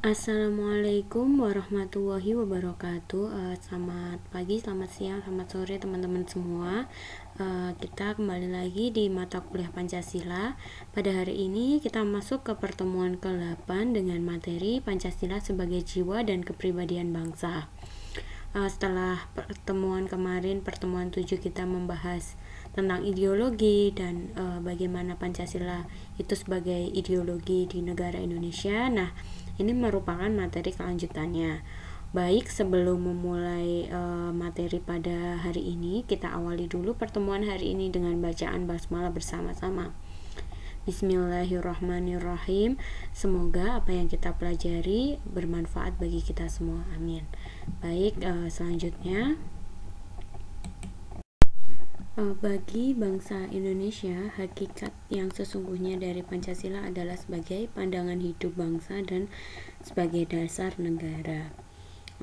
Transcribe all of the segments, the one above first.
Assalamualaikum warahmatullahi wabarakatuh. Selamat pagi, selamat siang, selamat sore teman-teman semua. Kita kembali lagi di mata kuliah Pancasila. Pada hari ini kita masuk ke pertemuan ke-8 dengan materi Pancasila sebagai jiwa dan kepribadian bangsa. Setelah pertemuan kemarin, pertemuan 7, kita membahas tentang ideologi dan bagaimana Pancasila itu sebagai ideologi di negara Indonesia. Nah, ini merupakan materi kelanjutannya. Baik, sebelum memulai materi pada hari ini, kita awali dulu pertemuan hari ini dengan bacaan basmalah bersama-sama. Bismillahirrahmanirrahim. Semoga apa yang kita pelajari bermanfaat bagi kita semua. Amin. Baik, selanjutnya, bagi bangsa Indonesia, hakikat yang sesungguhnya dari Pancasila adalah sebagai pandangan hidup bangsa dan sebagai dasar negara.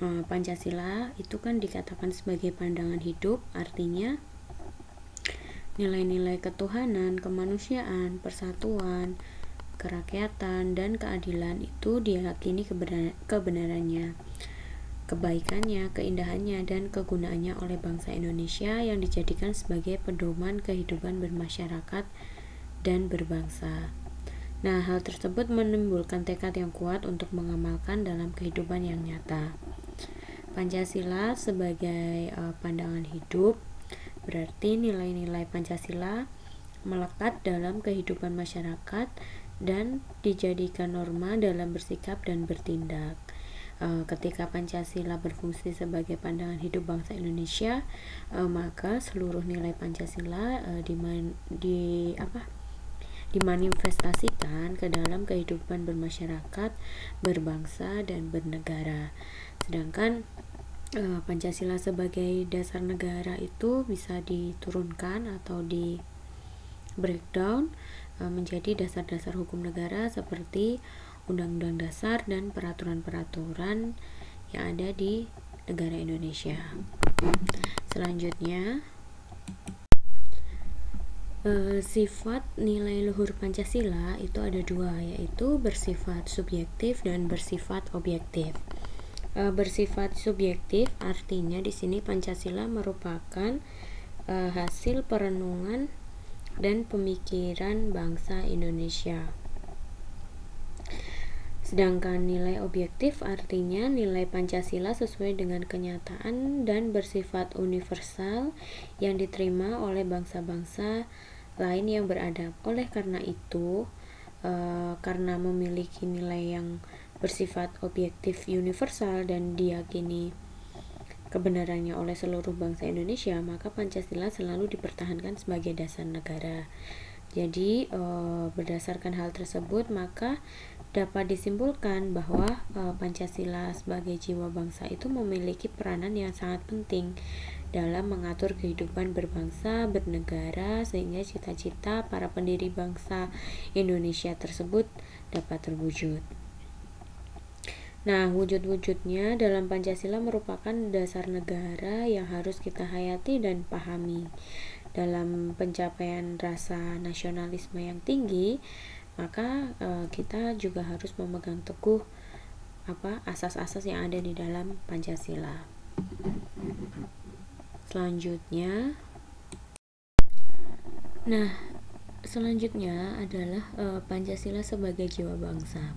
Pancasila itu kan dikatakan sebagai pandangan hidup, artinya nilai-nilai ketuhanan, kemanusiaan, persatuan, kerakyatan, dan keadilan itu diyakini kebenarannya, kebaikannya, keindahannya, dan kegunaannya oleh bangsa Indonesia yang dijadikan sebagai pedoman kehidupan bermasyarakat dan berbangsa. Nah, hal tersebut menimbulkan tekad yang kuat untuk mengamalkan dalam kehidupan yang nyata. Pancasila sebagai pandangan hidup berarti nilai-nilai Pancasila melekat dalam kehidupan masyarakat dan dijadikan norma dalam bersikap dan bertindak. Ketika Pancasila berfungsi sebagai pandangan hidup bangsa Indonesia, maka seluruh nilai Pancasila dimanifestasikan ke dalam kehidupan bermasyarakat, berbangsa, dan bernegara. Sedangkan Pancasila sebagai dasar negara itu bisa diturunkan atau di breakdown menjadi dasar-dasar hukum negara seperti Undang-Undang Dasar dan peraturan-peraturan yang ada di negara Indonesia. Selanjutnya, sifat nilai luhur Pancasila itu ada dua, yaitu bersifat subjektif dan bersifat objektif. Bersifat subjektif artinya di sini Pancasila merupakan hasil perenungan dan pemikiran bangsa Indonesia. Sedangkan nilai objektif artinya nilai Pancasila sesuai dengan kenyataan dan bersifat universal yang diterima oleh bangsa-bangsa lain yang beradab. Oleh karena itu, karena memiliki nilai yang bersifat objektif universal dan diyakini kebenarannya oleh seluruh bangsa Indonesia, maka Pancasila selalu dipertahankan sebagai dasar negara. Jadi berdasarkan hal tersebut, maka dapat disimpulkan bahwa Pancasila sebagai jiwa bangsa itu memiliki peranan yang sangat penting dalam mengatur kehidupan berbangsa, bernegara, sehingga cita-cita para pendiri bangsa Indonesia tersebut dapat terwujud. Nah, wujud-wujudnya dalam Pancasila merupakan dasar negara yang harus kita hayati dan pahami. Dalam pencapaian rasa nasionalisme yang tinggi, maka kita juga harus memegang teguh asas-asas yang ada di dalam Pancasila. Selanjutnya adalah Pancasila sebagai jiwa bangsa.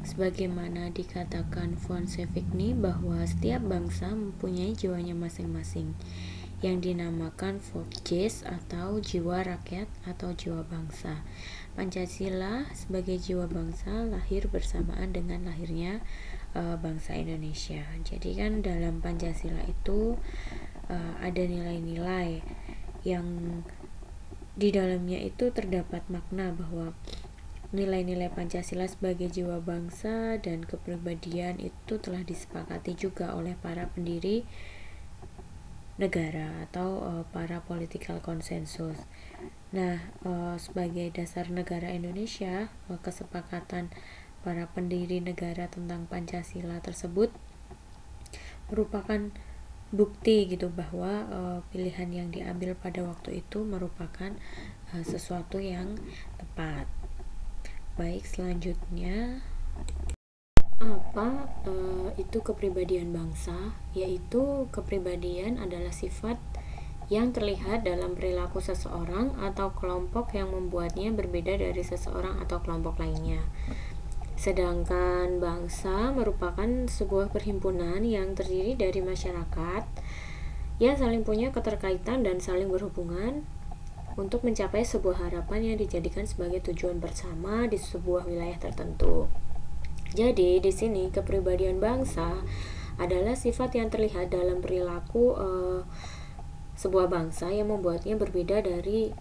Sebagaimana dikatakan von Savigny bahwa setiap bangsa mempunyai jiwanya masing-masing yang dinamakan Volksgeist atau jiwa rakyat atau jiwa bangsa. Pancasila sebagai jiwa bangsa lahir bersamaan dengan lahirnya bangsa Indonesia. Jadi kan dalam Pancasila itu ada nilai-nilai yang di dalamnya itu terdapat makna bahwa nilai-nilai Pancasila sebagai jiwa bangsa dan kepribadian itu telah disepakati juga oleh para pendiri negara atau para political consensus. Nah, sebagai dasar negara Indonesia, kesepakatan para pendiri negara tentang Pancasila tersebut merupakan bukti gitu bahwa pilihan yang diambil pada waktu itu merupakan sesuatu yang tepat. Baik, selanjutnya Apa itu kepribadian bangsa? Yaitu kepribadian adalah sifat yang terlihat dalam perilaku seseorang atau kelompok yang membuatnya berbeda dari seseorang atau kelompok lainnya. Sedangkan bangsa merupakan sebuah perhimpunan yang terdiri dari masyarakat yang saling punya keterkaitan dan saling berhubungan untuk mencapai sebuah harapan yang dijadikan sebagai tujuan bersama di sebuah wilayah tertentu. Jadi di sini kepribadian bangsa adalah sifat yang terlihat dalam perilaku sebuah bangsa yang membuatnya berbeda dari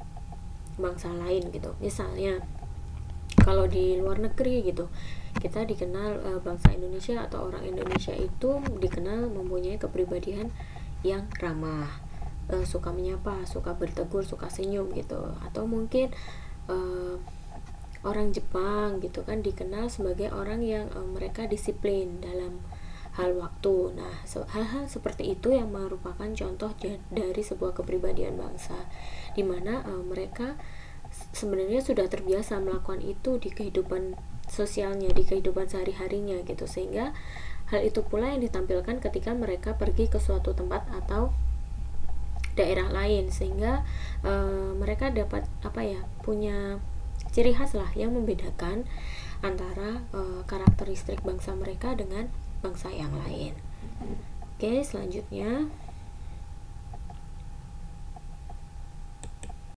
bangsa lain gitu. Misalnya kalau di luar negeri gitu, kita dikenal bangsa Indonesia atau orang Indonesia itu dikenal mempunyai kepribadian yang ramah, suka menyapa, suka bertegur, suka senyum gitu. Atau mungkin orang Jepang gitu kan dikenal sebagai orang yang mereka disiplin dalam hal waktu. Nah, hal-hal seperti itu yang merupakan contoh dari sebuah kepribadian bangsa, di mana mereka sebenarnya sudah terbiasa melakukan itu di kehidupan sosialnya, di kehidupan sehari-harinya gitu, sehingga hal itu pula yang ditampilkan ketika mereka pergi ke suatu tempat atau daerah lain, sehingga mereka dapat punya ciri khas lah yang membedakan antara karakteristik bangsa mereka dengan bangsa yang lain. Oke, selanjutnya